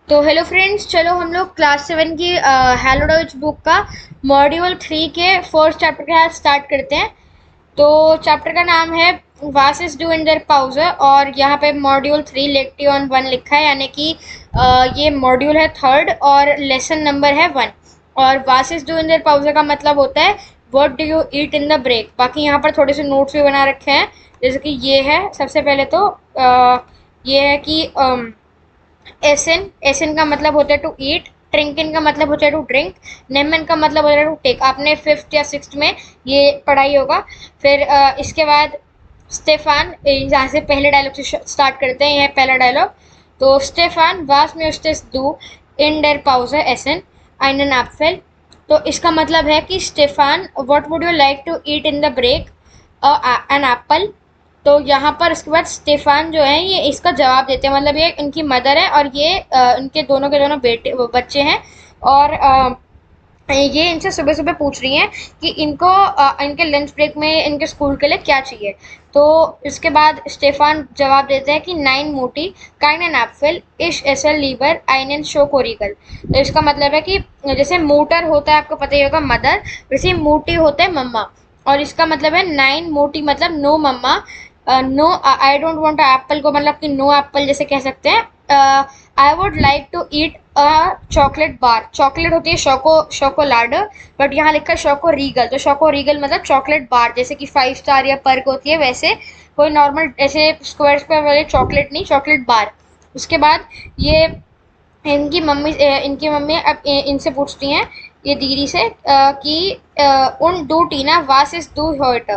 तो hello friends, चलो हम लोग क्लास 7 की हेलो डॉइच बुक का मॉड्यूल 3 के फर्स्ट चैप्टर के साथ स्टार्ट करते हैं। तो चैप्टर का नाम है वासिस डू इन देयर पाउजर, और यहाँ पे मॉड्यूल 3 लेक्टियन 1 लिखा है, यानी कि ये मॉड्यूल है थर्ड और लेसन नंबर है 1। और वासिस डू इन देयर पाउजर का मतलब होता है what do you eat in the break. बाकी यहाँ पर थोड़े से नोट्स भी बना रखे हैं, जैसे कि ये है। सबसे पहले तो ये है कि एसन एसन का मतलब होता है टू ईट, ट्रिंकिन का मतलब होता है टू ड्रिंक, नेमन का मतलब होता है टू टेक। आपने फिफ्थ या सिक्स्थ में ये पढ़ाई होगा। फिर इसके बाद स्टेफान, यहाँ से पहले डायलॉग से स्टार्ट करते हैं। यह पहला डायलॉग। तो स्टेफान वास म्यूस्टिस डू इन डेर पाउजर एसन einen Apfel। तो इसका मतलब है कि Stefan what would you like to eat in the break, an apple. तो यहाँ पर उसके बाद स्टेफान जो है ये इसका जवाब देते हैं, मतलब ये इनकी मदर है और ये इनके दोनों के दोनों बेटे बच्चे हैं। और ये इनसे सुबह सुबह पूछ रही हैं कि इनको इनके लंच ब्रेक में इनके स्कूल के लिए क्या चाहिए। तो इसके बाद स्टेफान जवाब देते हैं कि नाइन मोटी काइनन एप्फल इश एसल लीवर आइनन शोकोरिकल। तो इसका मतलब है कि जैसे मोटर होता है, आपको पता ही होगा, मदर, वैसे मोटी होता है मम्मा। और इसका मतलब है नाइन मोटी मतलब no mama, no I don't want apple को मतलब कि नो एप्पल जैसे कह सकते हैं। I would like to eat a chocolate bar. Chocolate होती है शोकोलाड, बट यहाँ लिखा है शोको रीगल। तो शोको रीगल मतलब चॉकलेट बार, जैसे कि 5 स्टार या पर्क होती है वैसे, कोई नॉर्मल ऐसे स्क्वायर स्क्वायर वाले चॉकलेट नहीं, चॉकलेट बार। उसके बाद ये इनकी मम्मी अब इनसे पूछती हैं, ये दीदी से, कि उन दो टीना वास इज डू हर्ट,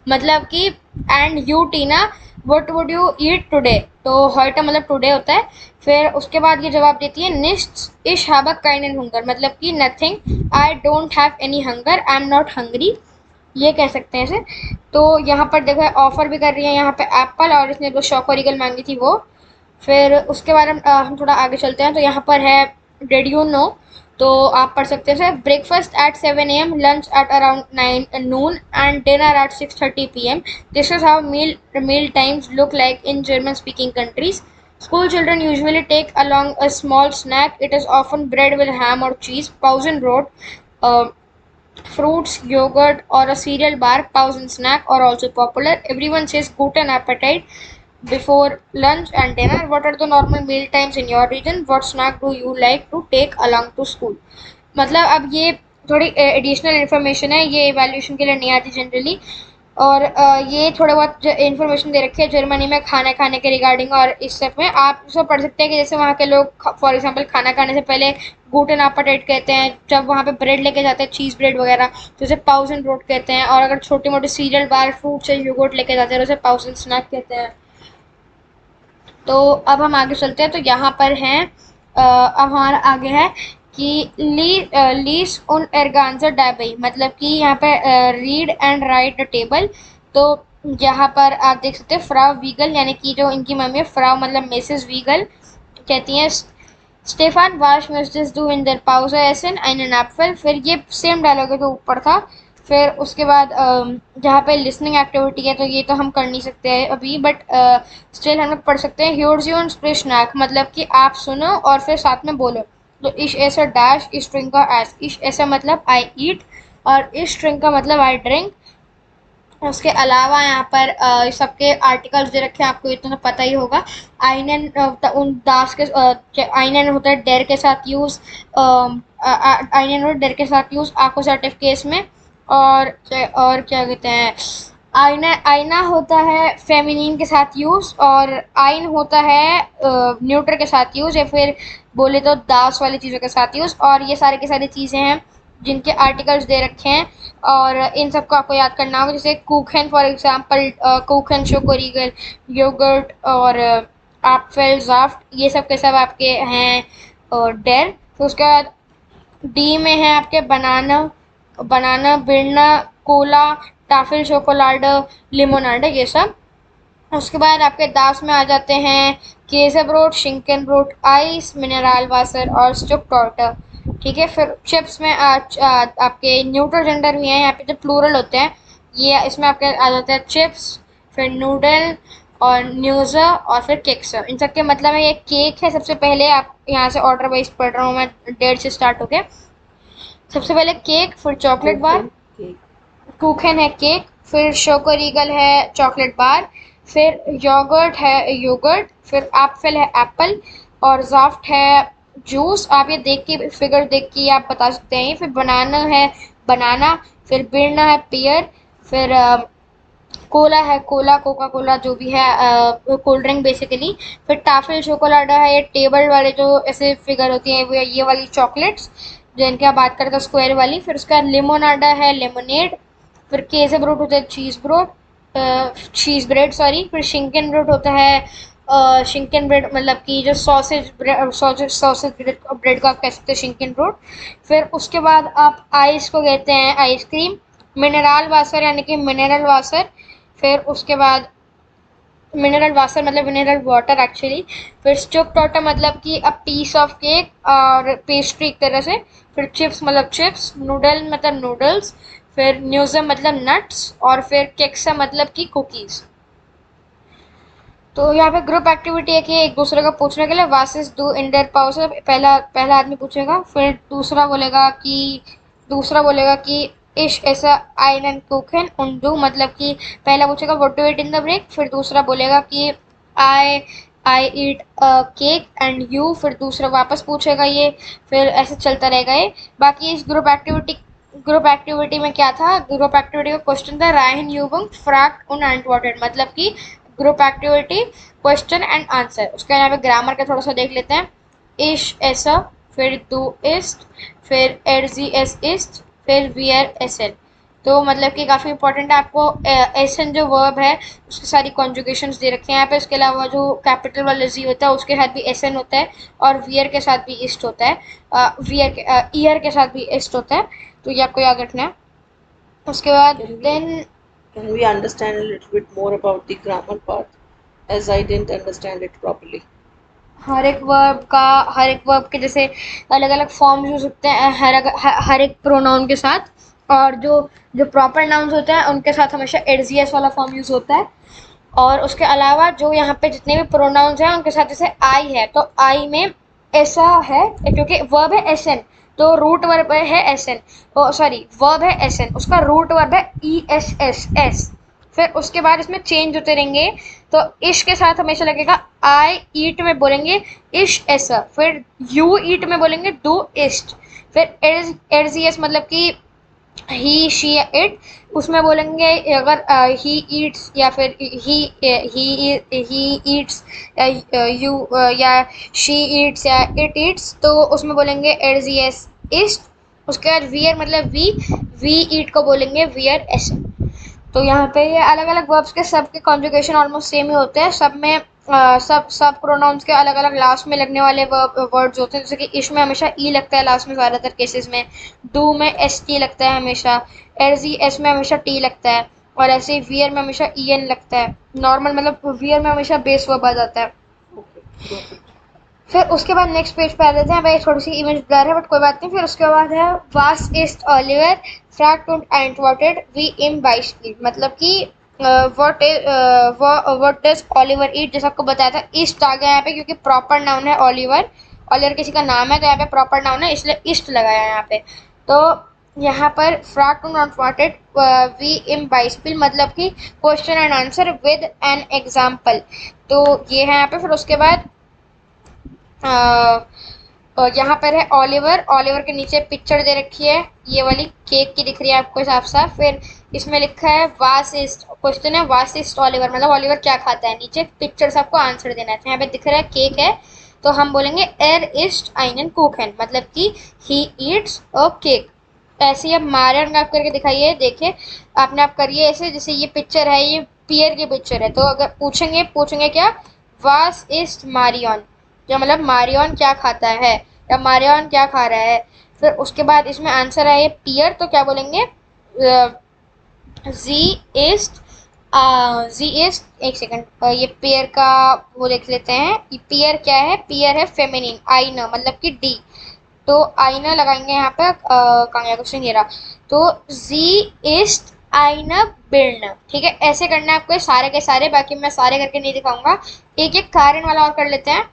मतलब कि and you Tina what would you eat today. तो हर्ट मतलब टुडे होता है। फिर उसके बाद ये जवाब देती है निस्ट इश have a kind and hunger, मतलब कि nothing, I don't have any hunger, I am not hungry, ये कह सकते हैं इसे। तो यहाँ पर देखो ऑफर भी कर रही है यहाँ पे एप्पल, और इसने जो शॉकोरिकल मांगी थी वो। फिर उसके बाद हम थोड़ा आगे चलते हैं। तो यहाँ पर है डेड यू नो। तो आप पढ़ सकते हैं breakfast at 7 AM, lunch at around 9 noon and dinner at 6:30 PM। This is how meal times look like in German speaking countries. School children usually take along a small snack. It is often bread with ham or cheese. Pausen wrote, uh, fruits, yogurt, or a cereal bar. Pausen snack are also popular. Everyone says guten appetit before lunch and dinner. What are the normal meal times in your region? What snack do you like to take along to school? मतलब अब ये थोड़ी additional information है, ये evaluation के लिए नहीं आती जनरली। और ये थोड़ा बहुत इन्फॉर्मेशन दे रखी है जर्मनी में खाना खाने के रिगार्डिंग, और इस सब में आप सब पढ़ सकते हैं कि जैसे वहाँ के लोग फॉर एग्जांपल खाना खाने से पहले गूटन एपेटाइट कहते हैं। जब वहाँ पे ब्रेड लेके जाते हैं, चीज़ ब्रेड वगैरह, तो उसे पाउसन ब्रेड कहते हैं। और अगर छोटी मोटी सीरियल बार, फ्रूट्स या योगर्ट लेके जाते हैं तो उसे पाउसन स्नैक कहते हैं। तो अब हम आगे चलते हैं। तो यहाँ पर हैं अब हमारा आगे है कि लीस उन एर्गान्जा डाबई, मतलब कि यहाँ पे read and right the table. तो यहाँ पर आप देख सकते हैं फ्राउ वीगल, यानी कि जो इनकी मम्मी है, फ्राउ मतलब मिसेस वीगल, कहती हैं स्टेफान वाश मिस्टिस डू इन देयर पाउजर एसन einen एप्फल। फिर ये सेम डायलॉग है जो ऊपर था। फिर उसके बाद जहाँ पे लिसनिंग एक्टिविटी है, तो ये तो हम कर नहीं सकते हैं अभी, बट स्टिल हम लोग पढ़ सकते हैं ह्यूर्स यू स्नैक, मतलब कि आप सुनो और फिर साथ में बोलो। तो इश ऐसा डैश इस ड्रिंक का एस, इश ऐसा मतलब आई ईट, और इस ड्रिंक का मतलब आई ड्रिंक। उसके अलावा यहाँ पर सबके आर्टिकल्स दे रखे हैं, आपको इतना पता ही होगा। आइनन उन दास के आइनन होता है डेर के साथ यूज, आइनन होता है डेर के साथ यूज आकोसाटिव केस में। और क्या कहते हैं, आईना आईना होता है फेमिनिन के साथ यूज, और आइन होता है न्यूट्रल के साथ यूज, या फिर बोले तो दास वाली चीज़ों के साथ यूज। और ये सारी की सारी चीज़ें हैं जिनके आर्टिकल्स दे रखे हैं, और इन सबको आपको याद करना होगा। जैसे कुकन फॉर एग्जांपल, कुकन शोकोरीगल, योगर्ट, और एप्फल जाफ्ट, ये सब के सब आपके हैं और डेर। फिर उसके बाद डी में है आपके बनाना, बनाना बिरना, कोला, टाफिल शोकोलाड, लिमोनाड, ये सब। उसके बाद आपके दास में आ जाते हैं केज़ब्रोट, शिंकनब्रोट, आइस, मिनरल वाटर और स्टुक टॉर्टर। ठीक है। फिर चिप्स में आपके न्यूट्रल जेंडर भी हैं, यहाँ पे जो प्लूरल होते हैं, ये इसमें आपके आ जाते हैं चिप्स, फिर नूडल, और न्यूज़ा और फिर केक्स। इन सब के मतलब है ये केक है। सबसे पहले आप यहाँ से ऑर्डर वाइज पढ़ रहा हूँ मैं, डेढ़ से स्टार्ट हो गया। सबसे पहले केक, फिर चॉकलेट बार, कुकन है केक, फिर शोको रीगल है चॉकलेट बार, फिर योगर्ट है योगर्ट, फिर एप्पल है एप्पल, और ज़ाफ्ट है जूस। आप ये देख के फिगर देख के आप बता सकते हैं। फिर बनाना है बनाना, फिर बिरना है पियर, फिर कोला है कोला, कोका कोला जो भी है कोल्ड ड्रिंक बेसिकली। फिर टाफिल चोकोलाडा है, ये टेबल वाले जो ऐसे फिगर होती हैं वो ये वाली चॉकलेट्स जिनकी आप बात करते हैं स्क्वायर वाली। फिर उसके बाद लिमोनाडा है लेमोनेड, फिर केज़ ब्रूट होता है चीज़ ब्रेड सॉरी। फिर शिंकन ब्रेड होता है शिंकन ब्रेड मतलब कि जो सॉसेज ब्रेड को आप कह सकते हैं शिंकन ब्रेड। फिर उसके बाद आप आइस को कहते हैं आइसक्रीम। मिनरल वाटर यानी कि मिनरल वाटर। फिर उसके बाद मिनरल वाटर मतलब मिनरल वाटर एक्चुअली। फिर स्टुप टोटा मतलब कि अ पीस ऑफ केक और पेस्ट्री एक तरह से। फिर चिप्स मतलब चिप्स, नूडल मतलब नूडल्स, फिर न्यूज़म मतलब नट्स, और फिर केक्सा मतलब कि कुकीज़। तो यहाँ पे ग्रुप एक्टिविटी है कि एक दूसरे को पूछने के लिए वासिस डू इंडर पाउस। पहला पहला आदमी पूछेगा, फिर दूसरा बोलेगा कि इश ऐसा आइन एंड कुकन उंडू मतलब कि पहला पूछेगा what do it in the break, फिर दूसरा बोलेगा कि I I eat cake and you, फिर दूसरा वापस पूछेगा ये, फिर ऐसे चलता रहेगा ये। बाकी इस ग्रुप एक्टिविटी में क्या था, ग्रुप एक्टिविटी का क्वेश्चन था रायन यूबंग फ्रैक्ट उन एंटवर्टेड मतलब कि group activity question and answer. उसके यहाँ पे ग्रामर का थोड़ा सा देख लेते हैं। इश ऐसा, फिर दू इस्ट, फिर एरजी एस इस्ट, फिर वियर एस एल। तो मतलब कि काफ़ी इंपॉर्टेंट है। आपको एस एन जो वर्ब है उसकी सारी कॉन्जुगेशंस दे रखे हैं यहाँ पे। उसके अलावा जो कैपिटल वाला जी होता है उसके साथ भी एस एन होता है, और वियर के साथ भी इस्ट होता है, ईयर के साथ भी इस्ट होता है। तो ये आपको याद रखना है। उसके बाद then Can we understand a little bit more about the grammar part, as I didn't understand it properly? हर एक वर्ब के जैसे अलग अलग फॉर्म्स यूज होते हैं हर एक प्रोनाउन के साथ। और जो जो प्रॉपर नाउन्स होते हैं उनके साथ हमेशा एडजीएस वाला फॉर्म यूज होता है। और उसके अलावा जो यहाँ पे जितने भी प्रोनाउंस हैं उनके साथ जैसे आई है तो आई में ऐसा है क्योंकि वर्ब है एस एन, तो रूट वर्ब है एस एन, सॉरी वर्ब है एस एन, उसका रूट वर्ब है ई एस एस एस। फिर उसके बाद इसमें चेंज होते रहेंगे। तो इश के साथ हमेशा लगेगा आई ईट में बोलेंगे इश ऐसा, फिर यू ईट में बोलेंगे डू इस्ट, फिर एस मतलब कि ही शी इट उसमें बोलेंगे अगर ही ईट्स या फिर ही ईट्स यू या शी ईट्स या इट ईट्स तो उसमें बोलेंगे एस इस्ट। उसके बाद वियर मतलब वी ईट को बोलेंगे वियर एस। तो यहाँ पे ये अलग अलग वर्ब्स के सब के कॉन्जुगेशन ऑलमोस्ट सेम ही होते हैं। सब में सब सब प्रोनाउंस के अलग अलग लास्ट में लगने वाले वर्ड्स होते हैं। जैसे कि इश में हमेशा ई लगता है लास्ट में ज़्यादातर केसेस में, डू में एस टी लगता है हमेशा, एरजी एस में हमेशा टी लगता है, और ऐसे ही वियर में हमेशा ई एन लगता है नॉर्मल मतलब वियर में हमेशा बेस वर्ब आ जाता है। Okay, got it. फिर उसके बाद नेक्स्ट पेज पे आ जाते हैं भाई, थोड़ी सी इमेज ब्लर है बट कोई बात नहीं। फिर उसके बाद है वास इस्ट ऑलिवर फ्रैक्ट und antworted wie im Beispiel मतलब कि व्हाट डज ऑलिवर ईट, जैसा आपको बताया था ईस्ट आ गया यहाँ पे क्योंकि प्रॉपर नाउन है ऑलिवर। ऑलिवर किसी का नाम है तो यहाँ पे प्रॉपर नाउन है इसलिए ईस्ट लगाया यहाँ पे। तो यहाँ पर फ्रैक्ट und antworted wie im Beispiel मतलब कि question and answer with an example. तो ये है यहाँ पे। फिर उसके बाद यहाँ पर है ऑलिवर, ऑलिवर के नीचे पिक्चर दे रखी है ये वाली केक की दिख रही है आपको साफ साफ। फिर इसमें लिखा है वासिस्ट, क्वेश्चन है वासिस्ट ऑलिवर मतलब ऑलिवर क्या खाता है, नीचे पिक्चर से आपको आंसर देना है। तो यहाँ पे दिख रहा है केक है तो हम बोलेंगे एर इस्ट आइनन कुकन मतलब कि ही ईट्स अ केक। ऐसे ही अब मारियन आप करके दिखाइए, देखिए आपने आप करिए ऐसे जैसे ये पिक्चर है ये पियर की पिक्चर है। तो अगर पूछेंगे क्या वास इस्ट मारियन, जो मतलब मारियन क्या खाता है या मारियन क्या खा रहा है। फिर उसके बाद इसमें आंसर है पियर तो क्या बोलेंगे जी इस्ट जी इस्ट। एक सेकंड ये पेयर का वो देख लेते हैं। ये पियर क्या है, पियर है फेमिनिन आईना मतलब कि डी, तो आईना लगाएंगे यहाँ पे कहाँ गया क्वेश्चन ये रहा। तो जी इस्ट eine Birne। ठीक है, ऐसे करना है आपको सारे के सारे, बाकी मैं सारे करके नहीं दिखाऊंगा, एक एक कारण वाला और कर लेते हैं।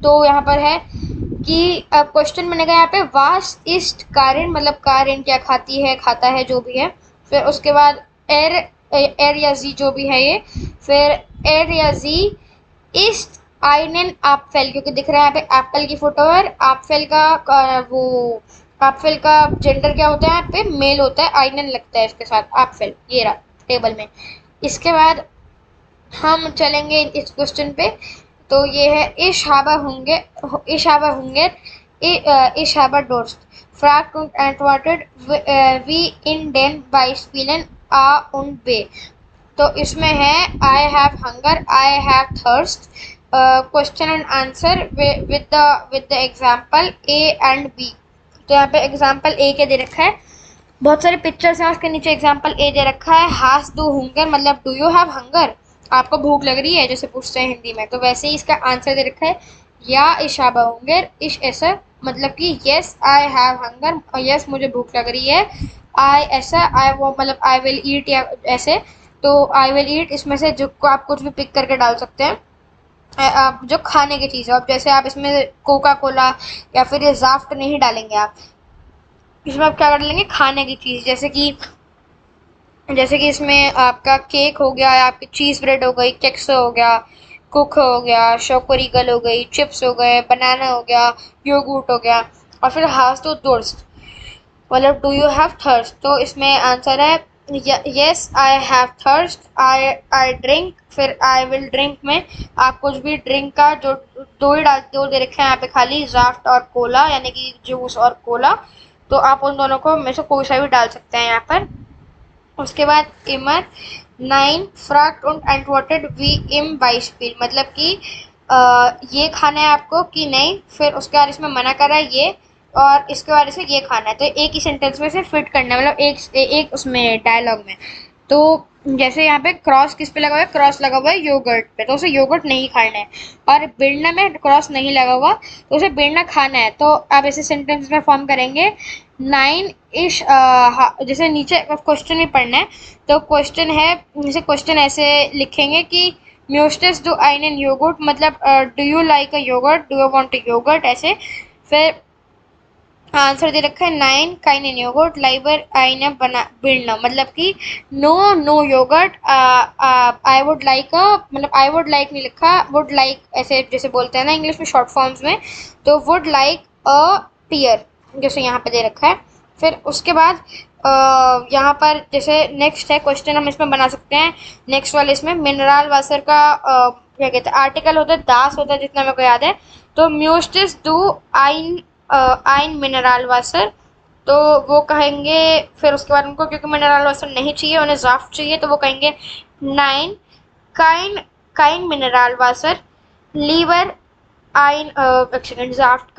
तो यहाँ पर है कि क्वेश्चन बनेगा यहाँ पे वास इस्ट कारण, मतलब कारण क्या खाती है, खाता है, जो भी है। फिर उसके बाद एर एर या जी जो भी है ये, फिर एर या जी इस्ट आइनन एप्पल, क्योंकि दिख रहा है यहाँ पे एप्पल की फोटो है, एप्पल का वो एप्पल का जेंडर क्या होता है यहाँ पे, मेल होता है, आइनन लगता है इसके साथ एप्पल, ये रहा टेबल में। इसके बाद हम चलेंगे इस क्वेश्चन पे। तो ये है ich habe Hunger, ich habe Durst, fragt und antwortet wie in den Beispielen A und B। तो इसमें है I have hunger, I have thirst, question and answer with the example A and B। तो यहाँ पे example A के दे रखा है, बहुत सारे पिक्चर्स हैं, उसके नीचे एग्जाम्पल A दे रखा है। हास दू हुंगर मतलब डू यू हैव हंगर, आपको भूख लग रही है जैसे पूछते हैं हिंदी में, तो वैसे ही इसका आंसर दे रखा है या इशाबा हुंगर इश ऐसा, मतलब कि yes I have hunger, yes मुझे भूख लग रही है, आई ऐसा, आई वो मतलब आई विल ईट या ऐसे। तो आई विल ईट इसमें से जो को आप कुछ भी पिक करके डाल सकते हैं, आप जो खाने की चीज़ है। अब जैसे आप इसमें कोका कोला या फिर ये जाफ्ट नहीं डालेंगे, आप इसमें आप क्या कर लेंगे, खाने की चीज़, जैसे कि इसमें आपका केक हो गया, आपकी चीज़ ब्रेड हो गई, केक्स हो गया, कुक हो गया, शोकोरीगल हो गई, चिप्स हो गए, बनाना हो गया, योगर्ट हो गया। और फिर हाउस तो दोस्त मतलब डू यू हैव थर्स्ट, तो इसमें आंसर है yes I have thirst, I drink, फिर आई विल ड्रिंक में आप कुछ भी ड्रिंक का जो दो दे रखे हैं यहाँ पे खाली, ड्राफ्ट और कोला यानी कि जूस और कोला, तो आप उन दोनों को में से कोई सा भी डाल सकते हैं यहाँ पर। उसके बाद इमर 9 फ्रॉक्ट und antwortet wie im Beispiel, मतलब कि ये खाना है आपको कि नहीं, फिर उसके बाद इसमें मना कर रहा है ये, और इसके बाद इसे ये खाना है, तो एक ही सेंटेंस में से फिट करना है, मतलब एक उसमें डायलॉग में। तो जैसे यहाँ पे क्रॉस किस पे लगा हुआ है, क्रॉस लगा हुआ है योगर्ट पे, तो उसे योगर्ट नहीं खाना है, और बिरना में क्रॉस नहीं लगा हुआ तो उसे बिरना खाना है। तो आप ऐसे सेंटेंस में फॉर्म करेंगे 9 इश, जैसे नीचे क्वेश्चन में पढ़ना है, तो क्वेश्चन है जैसे क्वेश्चन ऐसे लिखेंगे कि म्यूस्टेस डू आइनन योगर्ट, मतलब do you like a yoghurt, do you want a yoghurt ऐसे। फिर आंसर दे रखा है 9 काइनन योगर्ट लाइबर आइने बना बिरना, मतलब कि no yoghurt, I would like a, मतलब आई वुड लाइक नहीं लिखा, वुड लाइक ऐसे जैसे बोलते हैं ना इंग्लिश में शॉर्ट फॉर्म्स में, तो वुड लाइक अ पियर जैसे यहाँ पे दे रखा है। फिर उसके बाद यहाँ पर जैसे नेक्स्ट है क्वेश्चन हम इसमें बना सकते हैं, नेक्स्ट वाले इसमें मिनरल वाटर का क्या कहते हैं, आर्टिकल होता है दास होता है जितना मेरे को याद है, तो म्यूस्टिस डू आइन आइन मिनरल वाटर, तो वो कहेंगे, फिर उसके बाद उनको क्योंकि मिनरल वाटर नहीं चाहिए, उन्हें ड्राफ्ट चाहिए, तो वो कहेंगे 9 काइन काइन मिनरल वाटर लीवर आइन, एक सेकेंड, ड्राफ्ट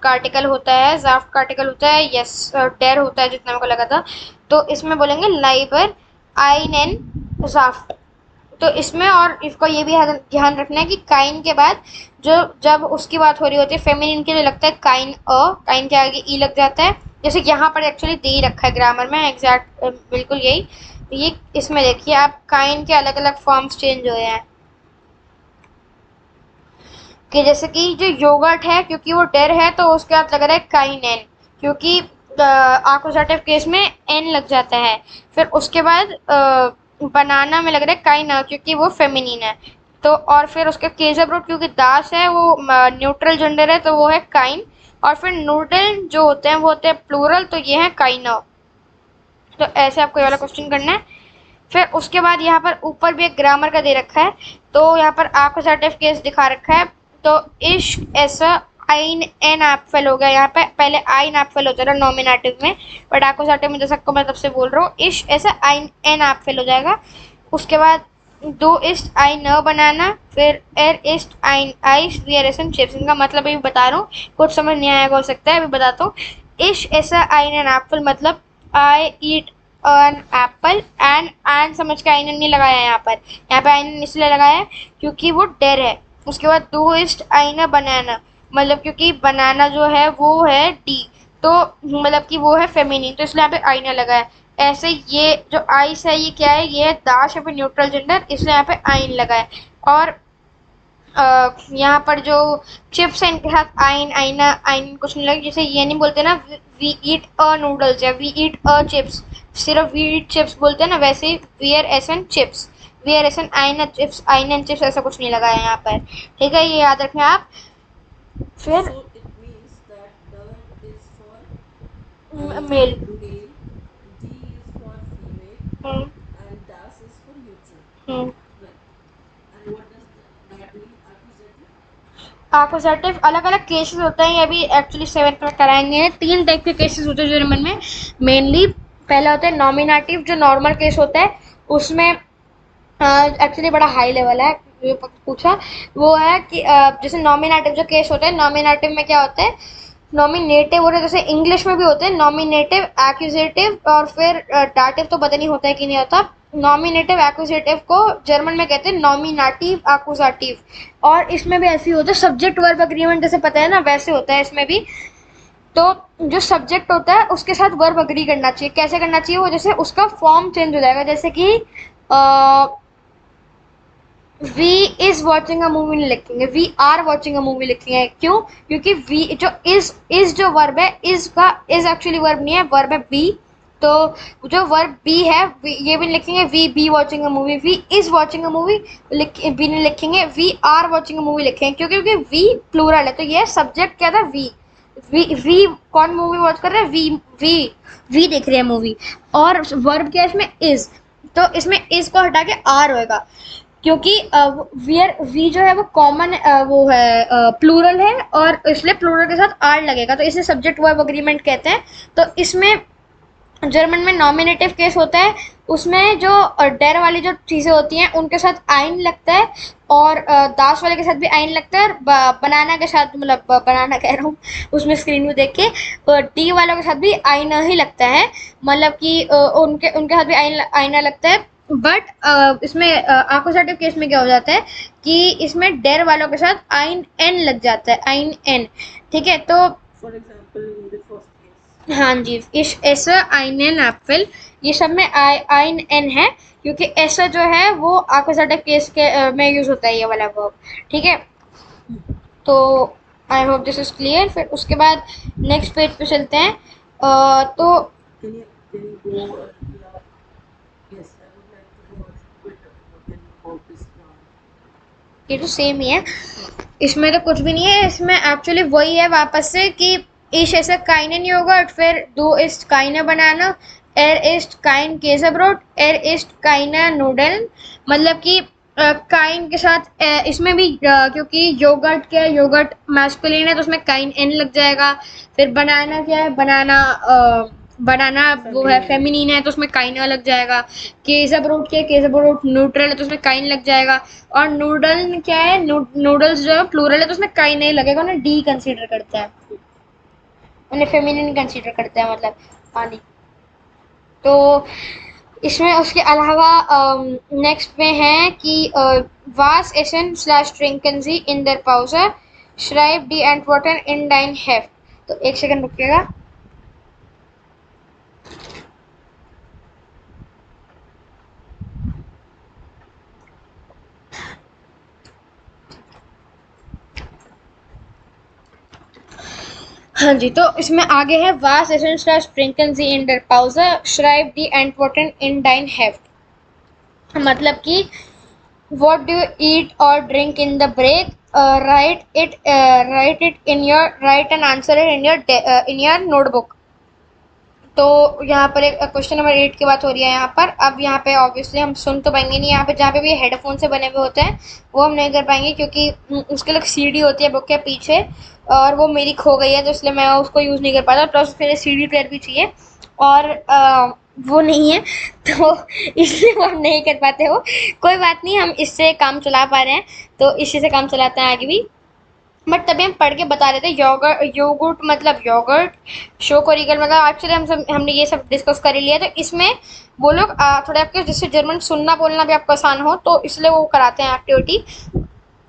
का आर्टिकल होता है, ड्राफ्ट का आर्टिकल होता है यस डेर होता है जितना मेरे को लगा था, तो इसमें बोलेंगे लाइबर आइन एन ड्राफ्ट। तो इसमें और इसको ये भी ध्यान रखना है कि काइन के बाद जो जब उसकी बात हो रही होती है फेमिनिन के लिए लगता है काइन, काइन के आगे ई लग जाता है, जैसे यहाँ पर एक्चुअली दे ही रखा है ग्रामर में एग्जैक्ट बिल्कुल यही। ये इसमें देखिए आप काइन के अलग अलग फॉर्म्स चेंज हुए हैं, कि जैसे कि जो योगर्ट है क्योंकि वो डेर है तो उसके बाद लग रहा है काइन एन, क्योंकि आकुजाटिव केस में एन लग जाता है। फिर उसके बाद बनाना में लग रहा है काइना क्योंकि वो फेमिनिन है, तो और फिर उसका केजब्रोड क्योंकि दास है वो न्यूट्रल जेंडर है तो वो है काइन, और फिर नूडल जो होते हैं वो होते हैं प्लूरल, तो ये है काइना। तो ऐसे आपको ये वाला क्वेश्चन करना है। फिर उसके बाद यहाँ पर ऊपर भी एक ग्रामर का दे रखा है, तो यहाँ पर आकुजाटिव केस दिखा रखा है, तो इश्क ऐसा आइन एन एप्पल हो गया, यहाँ पे पहले आइन एप्पल होता है नॉमिनेटिव में, बट आकुजाटिव में जैसा को मैं तब से बोल रहा हूँ इश्क ऐसा आइन एन एप्पल हो जाएगा। उसके बाद दो इस्ट आई न बनाना, फिर एर इस्ट आइन आइस रियरेशन चिप्स, इनका मतलब अभी बता रहा हूँ, कुछ समझ नहीं आएगा हो सकता है, अभी बताता हूँ। इश ऐसा आइन एन एप्पल मतलब आई ईट एन एप्पल, एंड समझ के आइन नहीं लगाया यहाँ पे आइन इसलिए लगाया है क्योंकि वो डेर है। उसके बाद दो इस्ट आइना बनाना, मतलब क्योंकि बनाना जो है वो है डी, तो मतलब कि वो है फेमिनिन, तो इसलिए यहाँ पे आईना लगा है। ऐसे ये जो आइस है ये क्या है, ये है दाश या फिर न्यूट्रल जेंडर, इसलिए यहाँ पे आइन लगा है। और यहाँ पर जो चिप्स है इनके साथ आइन आइना आइन कुछ नहीं लगे, जैसे ये नहीं बोलते ना वी ईट अ नूडल्स या वी ईट अ चिप्स, सिर्फ वी ईट चिप्स बोलते हैं ना, वैसे ही वी आर एस एन चिप्स, वी आर एस एन आइन एंड चिप्स ऐसा कुछ नहीं लगा है यहाँ पर। ठीक है, ये याद रखना आप। फिर So it means that the is for male. male, D is for female, hmm and das is for neutral. Hmm Right. And what does that mean? Accusative? Appositive अलग अलग केसेस होते हैं, ये भी एक्चुअली सेवेंथ में कराएंगे। 3 type के cases होते हैं जर्मन में मेनली। पहला होता है नॉमिनेटिव, जो नॉर्मल केस होता है उसमें एक्चुअली बड़ा हाई लेवल है, ये पूछा वो है कि जैसे नॉमिनेटिव जो केस होता है, नॉमिनेटिव में क्या होता है, नॉमिनेटिव होता है, जैसे इंग्लिश में भी होते हैं नॉमिनेटिव, एक्यूजेटिव और फिर डाटिव तो पता नहीं होता है कि नहीं होता। नॉमिनेटिव एक्यूजेटिव को जर्मन में कहते हैं नॉमिनेटिव एक्यूजेटिव। और इसमें भी ऐसे ही होता है, सब्जेक्ट वर्ब एग्रीमेंट जैसे पता है ना, वैसे होता है इसमें भी। तो जो सब्जेक्ट होता है उसके साथ वर्ब अग्री करना चाहिए। कैसे करना चाहिए वो, जैसे उसका फॉर्म चेंज हो जाएगा, जैसे कि we is watching a movie नहीं लिखेंगे, we are watching a movie लिखेंगे। क्यों? क्योंकि वी जो इज जो वर्ब है, इज का इज एक्चुअली वर्ब नहीं है, वर्ब है बी। तो जो वर्ब बी है ये भी लिखेंगे we be watching a movie, we is watching a movie be नहीं लिखेंगे, we are watching a movie लिखेंगे। क्योंकि वी प्लूरल है, तो ये सब्जेक्ट क्या था, वी कौन मूवी वॉच कर रहे हैं, वी देख रहे हैं मूवी। और वर्ब क्या है इसमें, इज, तो इसमें इज को हटा के आर होएगा, क्योंकि वी जो है वो कॉमन वो है प्लूरल है, और इसलिए प्लूरल के साथ आर लगेगा, तो इसे सब्जेक्ट वर्ब अग्रीमेंट कहते हैं। तो इसमें जर्मन में नॉमिनेटिव केस होता है, उसमें जो डेर वाली जो चीज़ें होती हैं उनके साथ आइन लगता है, और दास वाले के साथ भी आइन लगता है, और बनाना के साथ, मतलब बनाना कह रहा हूँ उसमें स्क्रीन में देख के, डी वालों के साथ भी आईना ही लगता है, मतलब कि उनके उनके साथ भी आईना लगता है। बट इसमें आकोसाटिव केस में क्या हो जाता है कि इसमें डेर वालों के साथ आइन एन लग जाता है, आइन एन। ठीक है, तो For example, in the first case. हाँ जी, इस ऐसा आइन एन एप्पल, ये सब में आइन एन है, क्योंकि ऐसा जो है वो आकोसाटिव केस के में यूज होता है ये वाला वर्ब। ठीक है, तो I hope this is clear. फिर उसके बाद नेक्स्ट पेज पे चलते हैं। तो Can you go a little up? Yes, I would like to go a little bit again about this ground. ये तो सेम ही है, इसमें तो कुछ भी नहीं है, इसमें एक्चुअली वही है वापस से कि इश ऐसा काइने नहीं होगा, फिर दो इस्ट काइने बनाना, एर इस्ट काइन केज़ब्रोट, एर इस्ट काइना नूडल, मतलब कि काइन के साथ इसमें भी क्योंकि योगर्ट क्या है, योगर्ट मैस्कुलिन है तो उसमें काइन एन लग जाएगा। फिर बनाना क्या है, बनाना वो है फेमिनिन है तो उसमें काइना लग जाएगा। केज़ब्रोट क्या है, केज़ब्रोट न्यूट्रल है तो उसमें काइन लग जाएगा। और नूडल क्या है, नूडल्स जो है प्लूरल है तो उसमें काइन नहीं लगेगा, उन्हें डी कंसीडर करता है, उन्हें फेमिनिन कंसीडर करता है, मतलब पानी। तो इसमें उसके अलावा नेक्स्ट में है कि वास एसन स्लैश ट्रिंकन्सी इन दर पाउजर श्राइब डी एंटवर्टन इन डाइन हेफ्ट। तो एक सेकंड रुकिएगा। हाँ जी, तो इसमें आगे है वास एसन स्लैश ट्रिंकन्सी इन दर पाउजर श्राइब डी एंटवर्टन इन डाइन हेफ्ट, मतलब कि what do you eat or drink in the break, write it in your write an answer in your notebook। तो यहाँ पर एक क्वेश्चन नंबर 8 की बात हो रही है यहाँ पर। अब यहाँ पे ऑब्वियसली हम सुन तो पाएंगे नहीं, यहाँ पे जहाँ पे भी हेडफोन से बने हुए होते हैं वो हम नहीं कर पाएंगे, क्योंकि उसके लिए सीडी होती है बुक के पीछे, और वो मेरी खो गई है तो इसलिए मैं उसको यूज़ नहीं कर पाता, प्लस उसके लिए सीडी प्लेयर भी चाहिए, और वो नहीं है तो इसलिए वो हम नहीं कर पाते हो। कोई बात नहीं, हम इससे काम चला पा रहे हैं तो इसी से काम चलाते हैं आगे भी। बट तभी हम पढ़ के बता रहे थे, योगर्ट मतलब योगर्ट, शो को रीगल मतलब एक्चुअली हमने ये सब डिस्कस कर ही लिया। तो इसमें वो लोग थोड़े आपके जिससे जर्मन सुनना बोलना भी आपको आसान हो, तो इसलिए वो कराते हैं एक्टिविटी।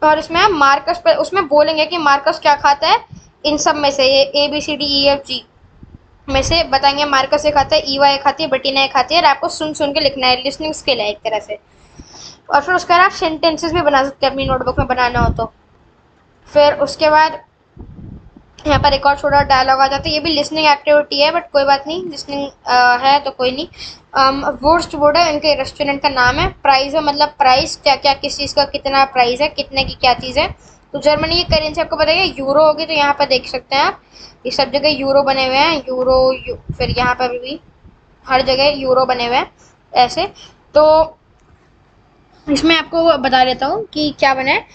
और इसमें हम मार्कस पर उसमें बोलेंगे कि मार्कस क्या खाता है इन सब में से, ये ABCDEFG। में से बताएंगे। मार्कस एक आता है, ईवा एक आती है, बेटीना एक आती है, और आपको सुन सुन के लिखना है, लिसनिंग स्किल है एक तरह से। और फिर उसके बाद आप सेंटेंसेस भी बना सकते हैं अपनी नोटबुक में बनाना हो तो। फिर उसके बाद यहाँ पर एक और छोटा डायलॉग आ जाता है, ये भी लिसनिंग एक्टिविटी है बट कोई बात नहीं, लिसनिंग है तो कोई नहीं। वुर्स्ट वुड है इनके रेस्टोरेंट का नाम है। प्राइस है मतलब प्राइस, क्या क्या किस चीज़ का कितना प्राइस है, कितने की क्या चीज़ है। तो जर्मनी की करेंसी आपको बताइए यूरो होगी, तो यहाँ पर देख सकते हैं आप, ये सब जगह यूरो बने हुए हैं, फिर यहाँ पर भी हर जगह यूरो बने हुए हैं ऐसे। तो इसमें आपको बता देता हूँ कि क्या बना है,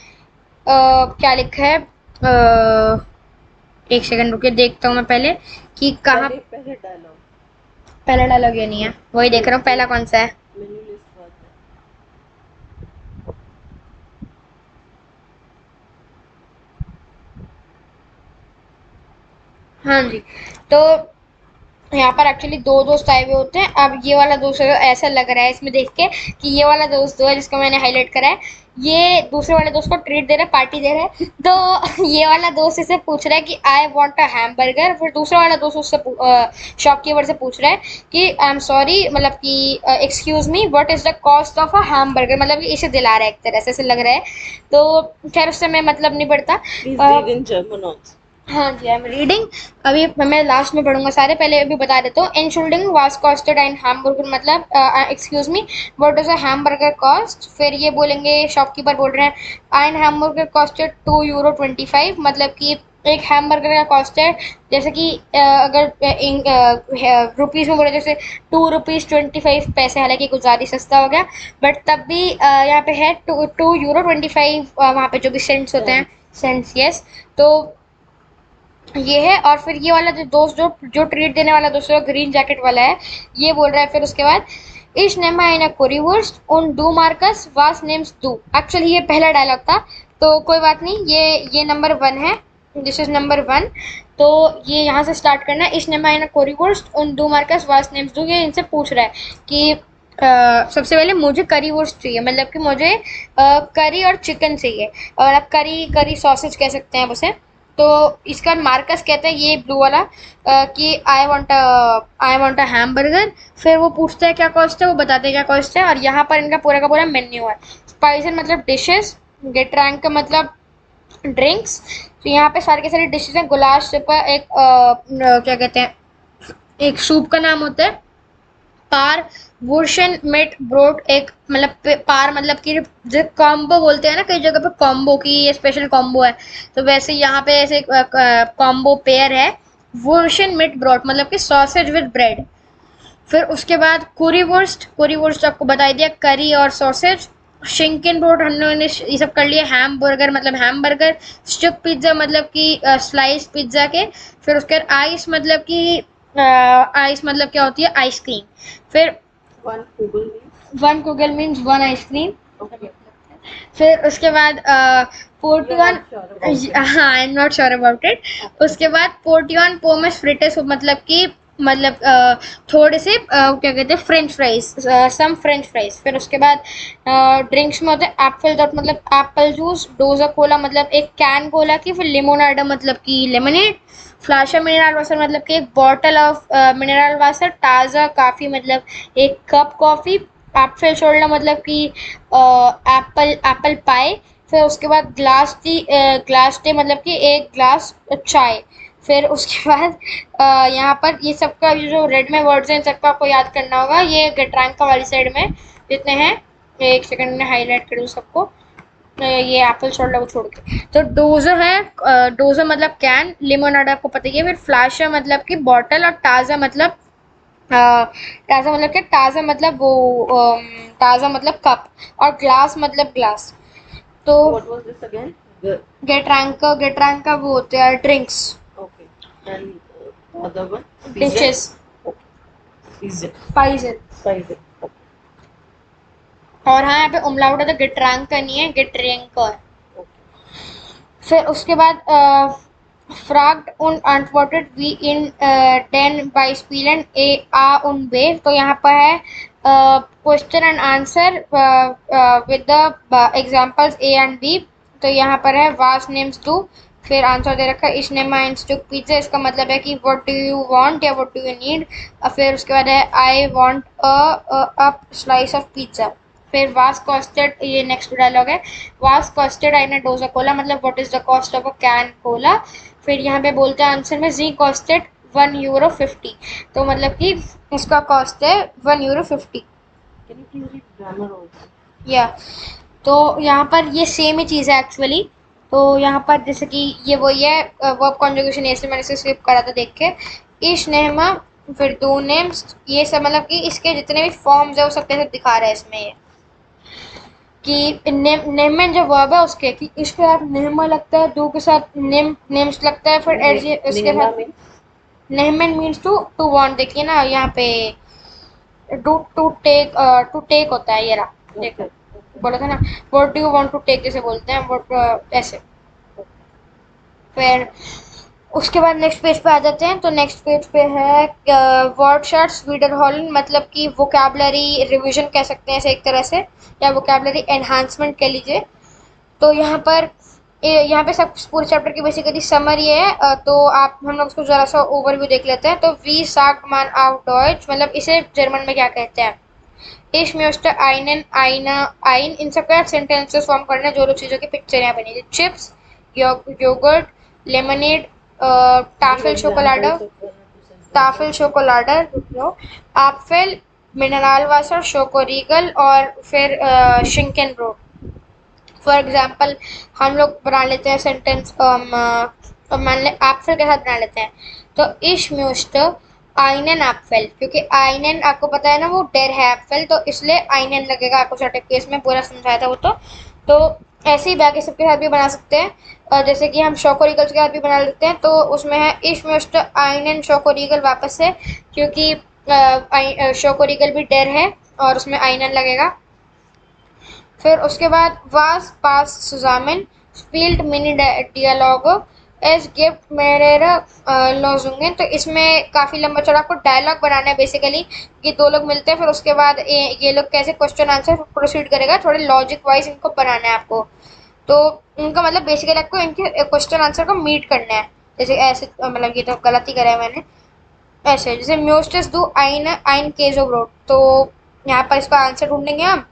क्या लिखा है। एक सेकंड रुके, देखता हूँ मैं पहले कि कहाँ। पहले पहले डायलॉग पहला डायलॉग ये नहीं है, वही देख रहा हूँ पहला कौन सा है। मेन्यू लिस्ट बात है। हाँ जी। तो यहाँ पर एक्चुअली दो दोस्त आए हुए होते हैं। अब ये वाला दोस्त ऐसा लग रहा है इसमें देख के कि ये वाला दोस्त जो है जिसको मैंने हाईलाइट करा है, ये दूसरे वाले दोस्त को ट्रीट दे रहा है, पार्टी दे रहा है। तो ये वाला दोस्त इसे पूछ रहा है कि आई वांट अ हैमबर्गर। फिर दूसरा वाला दोस्त उससे शॉपकीपर से पूछ रहा है कि आई एम सॉरी, मतलब कि excuse me, what is the cost of a hamburger, मतलब कि इसे दिला रहा है एक तरह से, ऐसे लग रहा है। तो खैर उससे मैं मतलब नहीं पड़ता। Please read in German also. हाँ जी, आई एम रीडिंग। अभी मैं लास्ट में पढ़ूंगा सारे, पहले अभी बता देता हूँ। एनशुल्डिंग वाज कॉस्टेड एंड हैमबर्गर, मतलब excuse me, what is a hamburger cost. फिर ये बोलेंगे, शॉपकीपर बोल रहे हैं, एंड हैमबर्गर कॉस्टेड €2.25, मतलब कि एक हैमबर्गर का कॉस्ट है, जैसे कि अगर रुपीज़ में बोले जैसे €2.25, हालांकि कुछ ज़्यादा सस्ता हो गया, बट तब भी यहाँ पे है €2.25, वहाँ पे जो भी सेंट्स होते हैं, सेंट्स, यस। तो ये है। और फिर ये वाला जो दोस्त जो जो ट्रीट देने वाला दोस्त, जो ग्रीन जैकेट वाला है, ये बोल रहा है फिर उसके बाद, इस नेमा इन कुरीवुर्स्ट उन डू मार्कस वास नेम्स डू। एक्चुअली ये पहला डायलॉग था, तो कोई बात नहीं, ये नंबर 1 है, दिस इज नंबर 1। तो ये यहाँ से स्टार्ट करना है। इस नेमा इन कुरीवुर्स्ट उन डू मार्कस वास नेम्स डू, ये इनसे पूछ रहा है कि सबसे पहले मुझे करी वुर्स्ट चाहिए, मतलब कि मुझे करी और चिकन चाहिए, और आप करी करी सॉसेज कह सकते हैं आप उसे। तो इसका मार्कस कहता है, ये ब्लू वाला, कि आई वांट अ हैमबर्गर। फिर वो पूछता है क्या कॉस्ट है, वो बताते हैं क्या कॉस्ट है, और यहाँ पर इनका पूरा का पूरा मेन्यू है। स्पाइसन मतलब डिशेस, गेट रैंक का मतलब ड्रिंक्स। तो यहाँ पे सारे के सारे डिशेज हैं। गुलाश पर एक क्या कहते हैं, एक सूप का नाम होता है पार। वुर्शन मेट ब्रोड, एक मतलब पार मतलब कि जो कॉम्बो बोलते हैं ना कई जगह पे, कॉम्बो की ये स्पेशल कॉम्बो है, तो वैसे यहाँ पे ऐसे कॉम्बो पेयर है। वुर्शन मेट ब्रोड मतलब कि सॉसेज विद ब्रेड। फिर उसके बाद कुरीवुर्स्ट, कुरीवुर्स्ट आपको बता दिया, करी और सॉसेज। शिंकन ब्रोड हम लोगों ने ये सब कर लिया। हैमबर्गर मतलब हैमबर्गर। स्टिक पिज्ज़ा मतलब कि स्लाइस पिज्ज़ा के। फिर उसके बाद आइस मतलब कि आइस मतलब क्या होती है, आइसक्रीम। फिर वन गूगल मीन्स। 1 कुगल मीन्स 1 आइसक्रीम। ओके। फिर उसके बाद You're 41, not sure about it. हाँ I am not sure about it. Okay. उसके बाद 41 पोमस फ्रिटेस, मतलब कि मतलब थोड़े से क्या कहते हैं, फ्रेंच फ्राइज, सम फ्रेंच फ्राइज। फिर उसके बाद ड्रिंक्स में होते हैं एप्पल डॉट मतलब एप्पल जूस, डोजा कोला मतलब एक कैन कोला की, फिर लिमोनाडा मतलब कि लेमनेड, फ्लाशा मिनरल वाटर मतलब कि एक बॉटल ऑफ मिनरल वाटर, ताज़ा कॉफ़ी मतलब एक कप कॉफ़ी, एप्पल शोल्डर मतलब कि एप्पल एप्पल पाई। फिर उसके बाद ग्लास टी मतलब कि एक ग्लास चाय। फिर उसके बाद यहाँ पर ये सबका जो रेड में वर्ड्स हैं, इन सबका आपको याद करना होगा। ये गेट्रैंक का वाली साइड में जितने हैं, एक सेकंड में हाईलाइट करूँ सबको। ये एप्पल शोल्डर को छोड़ के, तो डोजो है, डोजो मतलब कैन, लिमोनाडा आपको पता ही है, फिर फ्लाशा मतलब कि बॉटल, और ताज़ा मतलब ताज़ा मतलब क्या, ताज़ा मतलब वो ताज़ा मतलब कप, और ग्लास मतलब ग्लास। तो What was this again? The गेट रैंक का वो होते हैं drinks, okay. And the other one? Dishes, Okay. Pizza. Spices. Spice it. Okay. और हाँ यहाँ पे उमलाउट है, तो गेट्रैंक का नहीं है, गेट्रैंक का है। Okay. फिर उसके बाद fragt und antwortet wie in den Beispielen a und b। तो यहाँ पर है question and answer with the examples a and b। तो यहाँ पर है वास नेम्स डू, फिर आंसर दे रखा है इस नेम ein Stück पिज्जा, इसका मतलब है कि व्हाट डू यू वांट या व्हाट डू यू नीड। फिर उसके बाद है I want a slice of pizza. फिर वास कॉस्टेड, ये नेक्स्ट डायलॉग है, वास कॉस्टेड आई ने डोजा कोला, मतलब what is the cost of a can Cola. फिर यहाँ पे बोलते हैं आंसर में जी कॉस्टेड €1.50, तो मतलब कि उसका कॉस्ट है €1.50। Can you please read grammar also? या तो यहाँ पर ये सेम ही चीज़ है एक्चुअली। तो यहाँ पर जैसे कि ये वही है वर्ब कॉन्जुगेशन, इसलिए मैंने इसे स्किप करा था देख के। इश नेहमा, फिर दो नेम्स, ये सब मतलब कि इसके जितने भी फॉर्म्स है वो सब कैसे दिखा रहा है इसमें ये कि नेम में जो वर्ब है उसके कि इसके साथ नेहमा लगता है, दो के साथ नेम्स लगता है, फिर एज इसके Nehma साथ means नेहमन मीन्स टू वांट। देखिए ना यहाँ पे टू टेक होता है, ये रहा देखो, okay, okay, बोला था ना what do you want to take जैसे बोलते हैं व्हाट ऐसे। फिर उसके बाद नेक्स्ट पेज पे आ जाते हैं। तो नेक्स्ट पेज पे है वर्ड शार्ट्स वीडर हॉलन, मतलब कि वोकैबुलरी रिवीजन कह सकते हैं इसे एक तरह से, या वोकैबुलरी एनहांसमेंट कह लीजिए। तो यहाँ पे सब पूरे चैप्टर की बेसिकली समरी है। तो आप हम लोग उसको जरा सा ओवरव्यू देख लेते हैं। तो we sagt man auf Deutsch, मतलब इसे जर्मन में क्या कहते हैं। Ich möchte einen, eine, ein, इन सबका सेंटेंसेस फॉर्म करना है, जो जो चीज़ों की पिक्चर यहाँ बनी है, चिप्स, योगर्ट, लेमनेड, give टाफिल शोकोलाडा, examples of 1 or 2 टाफिल sentences. शोकोलाडा, एप्फel, मिनरल वाटर, शोकोरीगल, और फिर शिंकन ब्रोड। फॉर एग्जाम्पल हम लोग बना लेते हैं सेंटेंस, मान लें एप्फल के साथ बना लेते हैं। तो इश म्यूस्ट आइनन एप्फल, क्योंकि आइनन आपको पता है ना वो डेर है एप्फल, तो इसलिए आइनन लगेगा। आपको सर्टेन केस में पूरा समझाया था वो। तो ऐसे ही बाकी सबके साथ भी बना सकते हैं, जैसे कि हम शोकोरीगल के साथ भी बना लेते हैं। तो उसमें है इश म्यूस्ट आइनन शोकोरीगल वापस से, क्योंकि शोकोरीगल भी डेर है और उसमें आइनन लगेगा। फिर उसके बाद वास पास सुजामिन स्पील्ड मिनी डियालॉग एज गिफ्ट मेरेरा लॉजुंगे। तो इसमें काफ़ी लंबा चौड़ा आपको डायलॉग बनाना है बेसिकली, कि दो लोग मिलते हैं, फिर उसके बाद ये लोग कैसे क्वेश्चन आंसर प्रोसीड करेगा, थोड़े लॉजिक वाइज इनको बनाना है आपको। तो इनका मतलब बेसिकली आपको इनके क्वेश्चन आंसर को मीट करना है। जैसे ऐसे मतलब ये तो गलत ही करा है मैंने, ऐसे जैसे म्यूस्टस डू आइन आइन केजो ब्रोड, तो यहाँ पर इसका आंसर ढूंढेंगे हम।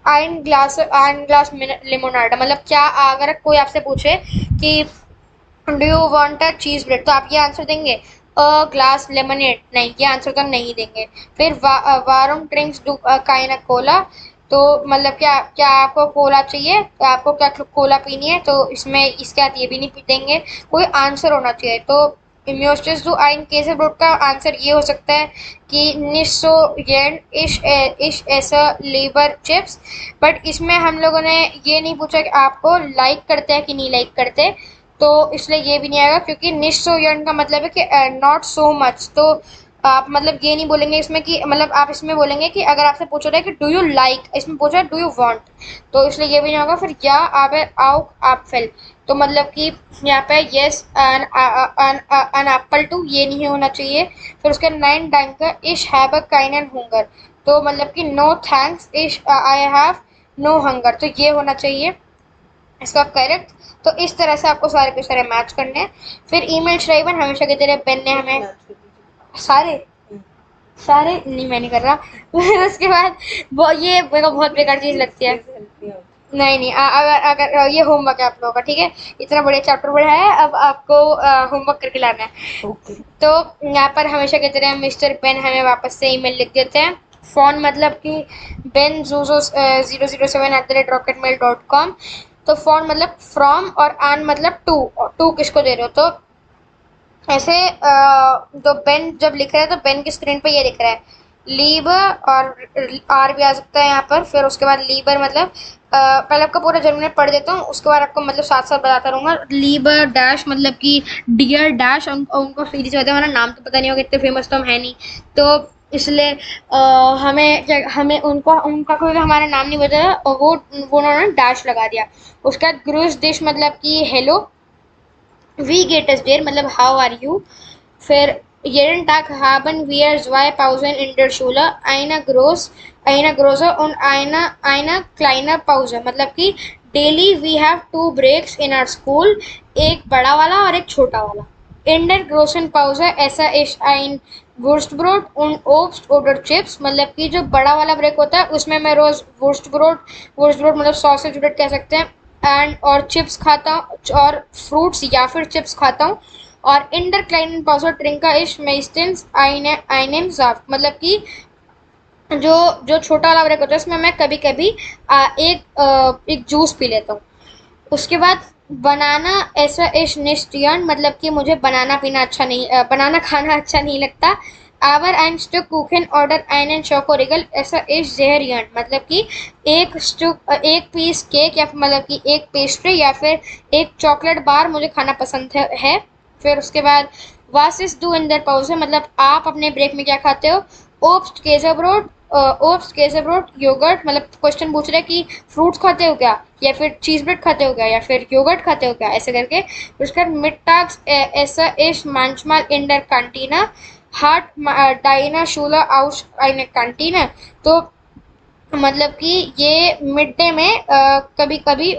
आइन ग्लास लिमोनार्ड, मतलब क्या, अगर कोई आपसे पूछे कि डू यू वांट अ चीज ब्रेड, तो आप ये आंसर देंगे अ ग्लास लेमनेड, नहीं ये आंसर तो नहीं देंगे। फिर वारम ड्रिंक्स डू काइना कोला, तो मतलब क्या क्या आपको कोला चाहिए, तो आपको क्या कोला पीनी है, तो इसमें इसके साथ ये भी नहीं देंगे, कोई आंसर होना चाहिए। तो इम्यूस्टिस डू आइन केसर ब्रोड का आंसर ये हो सकता है कि निसो येन इश ऐसा लीवर चिप्स। बट इसमें हम लोगों ने ये नहीं पूछा कि आपको लाइक करते हैं कि नहीं लाइक करते, तो इसलिए ये भी नहीं आएगा, क्योंकि निश्चो यर्न का मतलब है कि नॉट सो मच। तो आप मतलब ये नहीं बोलेंगे इसमें कि, मतलब आप इसमें बोलेंगे कि अगर आपसे पूछा रहा है कि डू यू लाइक, इसमें पूछा है डू यू वांट, तो इसलिए ये भी नहीं होगा। फिर या आवे आउ एप्पल, तो मतलब कि यहाँ पे यस एन एप्पल टू, ये नहीं होना चाहिए। फिर उसके 9 डैंकर इश हैव अ काइंड हुंगर, तो मतलब कि नो थैंक्स इश आई हैव नो हंगर, तो ये होना चाहिए इसका करेक्ट। तो इस तरह से आपको सारे के सारे मैच करने हैं। फिर ईमेल श्राइवन, हमेशा की तरह बेन ने कुछ हमें मैच कर दीजिए। सारे सारे नहीं, मैं नहीं कर रहा। फिर उसके बाद वो ये मेरे को बहुत बेकार चीज़ लगती है। Please help me out. नहीं नहीं, अगर अगर ये होमवर्क है आप लोगों का, ठीक है, इतना बढ़िया चैप्टर पढ़ा है, अब आपको होमवर्क करके लाना है। Okay. तो यहाँ पर हमेशा की तरह मिस्टर बेन हमें वापस से ईमेल लिख देते हैं। फोन मतलब कि बेन जूजो 007@rocketmail.com। तो फोन मतलब फ्रॉम, और आन मतलब टू किसको दे रहे हो। तो ऐसे तो बेन जब लिख रहा है तो बेन की स्क्रीन पे ये लिख रहा है लीबर, और आर भी आ सकता है यहाँ पर। फिर उसके बाद लीबर मतलब पहले आपको पूरा जर्मन में पढ़ देता हूँ, उसके बाद आपको मतलब साथ साथ बताता रहूँगा। लीबर डैश मतलब कि डियर डैश, उनको सीरीज होता है, हमारा नाम तो पता नहीं होगा, इतने फेमस तो हम है नहीं, तो इसलिए हमें उनको उनका कोई हमारा नाम नहीं बताया, और वो उन्होंने डैश लगा दिया। उसके बाद ग्रूस डिश मतलब कि हेलो, वी गेट अस देयर मतलब हाउ आर यू। फिर jeden Tag haben wir 2 Pausen in der Schule, eine große und eine kleine Pause, मतलब कि daily we have 2 breaks in our school, एक बड़ा वाला और एक छोटा वाला. In der großen Pause esse ich ein Wurstbrot und Obst oder Chips. मतलब कि जो बड़ा वाला ब्रेक होता है उसमें मैं रोज वुर्स्टब्रोट मतलब सॉसेज ब्रेड कह सकते हैं, एंड और चिप्स खाता हूँ और फ्रूट्स या फिर चिप्स खाता हूँ. और इन der kleinen Pause trinke ich meistens einen Saft. मतलब कि जो जो छोटा वाला ब्रेक होता है उसमें मैं कभी कभी एक जूस पी लेता हूँ. उसके बाद बनाना ऐसा इश निश्चियन मतलब कि मुझे बनाना खाना अच्छा नहीं लगता. aber ein Stück Kuchen oder einen Schokoriegel ऐसा इश ज़ेहरियन मतलब कि एक पीस केक या फिर मतलब कि एक पेस्ट्री या फिर एक चॉकलेट बार मुझे खाना पसंद है. फिर उसके बाद was ist du in der Pause मतलब आप अपने ब्रेक में क्या खाते हो. ओप्स केसर योगर्ट मतलब क्वेश्चन पूछ रहे हैं कि फ्रूट्स खाते हो क्या, या फिर चीज ब्रेड खाते हो क्या, या फिर योगर्ट खाते हो क्या, ऐसे करके. उसका मिडटाग्स ऐसा इश manchmal in der Kantine hat deine Schule auch eine Kantine. तो मतलब कि ये मिड डे में कभी कभी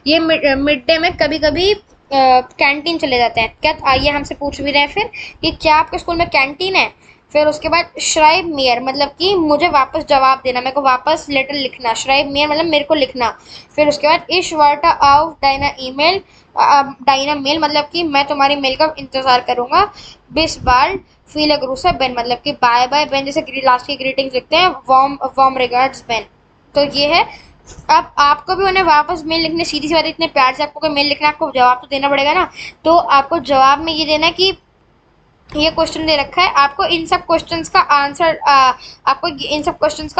ये मिड डे में कभी कभी कैंटीन चले जाते हैं क्या. आइए हमसे पूछ भी रहे हैं फिर कि क्या आपके स्कूल में कैंटीन है. फिर उसके बाद श्राइब मियर मतलब कि मुझे वापस जवाब देना, मेरे को वापस लेटर लिखना. श्राइब मियर मतलब मेरे को लिखना. फिर उसके बाद इश वार्टा आउट डाइना ईमेल डाइना मेल मतलब कि मैं तुम्हारी मेल का इंतजार करूंगा. बिस बाल फील ग्रूसा बेन मतलब कि बाय बाय बेन, जैसे लास्ट की ग्रीटिंग्स लिखते हैं वार्म वार्म रिगार्ड्स बेन. तो ये है. अब आपको भी उन्हें वापस मेल लिखने, सीधी सी बात है, इतने प्यार से आपको कोई मेल लिखना है, आपको जवाब तो देना पड़ेगा ना. तो आपको जवाब में ये देना कि ये क्वेश्चन दे रखा है, आपको इन सब क्वेश्चंस का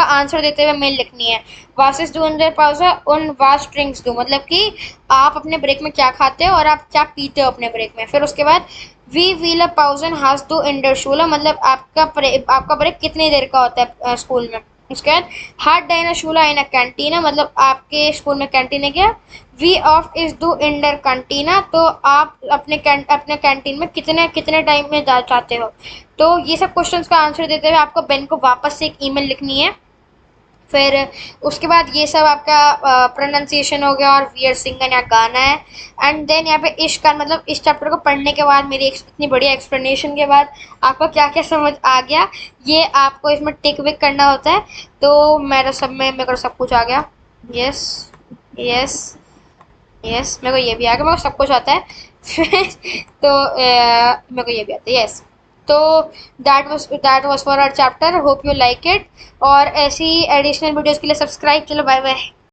आंसर देते हुए मेल लिखनी है. वासिस डू इन देयर पाउजा उन वास ड्रिंक्स डू मतलब कि आप अपने ब्रेक में क्या खाते हो और आप क्या पीते हो अपने ब्रेक में. फिर उसके बाद वी व्हील अ पाउजन हास डू इन देयर शूला मतलब आपका ब्रेक कितनी देर का होता है स्कूल में. उसके बाद हार्ट डाइना शूला इन अ कैंटीना मतलब आपके स्कूल में कैंटीन है क्या. वी ऑफ इज डू इन डर कैंटीना तो आप अपने कैंटीन में कितने कितने टाइम में जा चाहते हो. तो ये सब क्वेश्चंस का आंसर देते हुए आपको बेन को वापस से एक ईमेल लिखनी है. फिर उसके बाद ये सब आपका प्रोनाउंसिएशन हो गया और वी आर सिंगन या गाना है. एंड देन यहाँ पे इश्क मतलब इस चैप्टर को पढ़ने के बाद मेरी इतनी बढ़िया एक्सप्लेनेशन के बाद आपको क्या क्या समझ आ गया, ये आपको इसमें टिक विक करना होता है. तो मेरे को सब कुछ आ गया. यस यस यस मेरे को ये भी आ गया, मेरे को सब कुछ आता है. तो मेरे को ये भी आता है. यस. तो that was for our chapter. Hope you like it. और ऐसी एडिशनल वीडियोस के लिए सब्सक्राइब. चलो बाय बाय.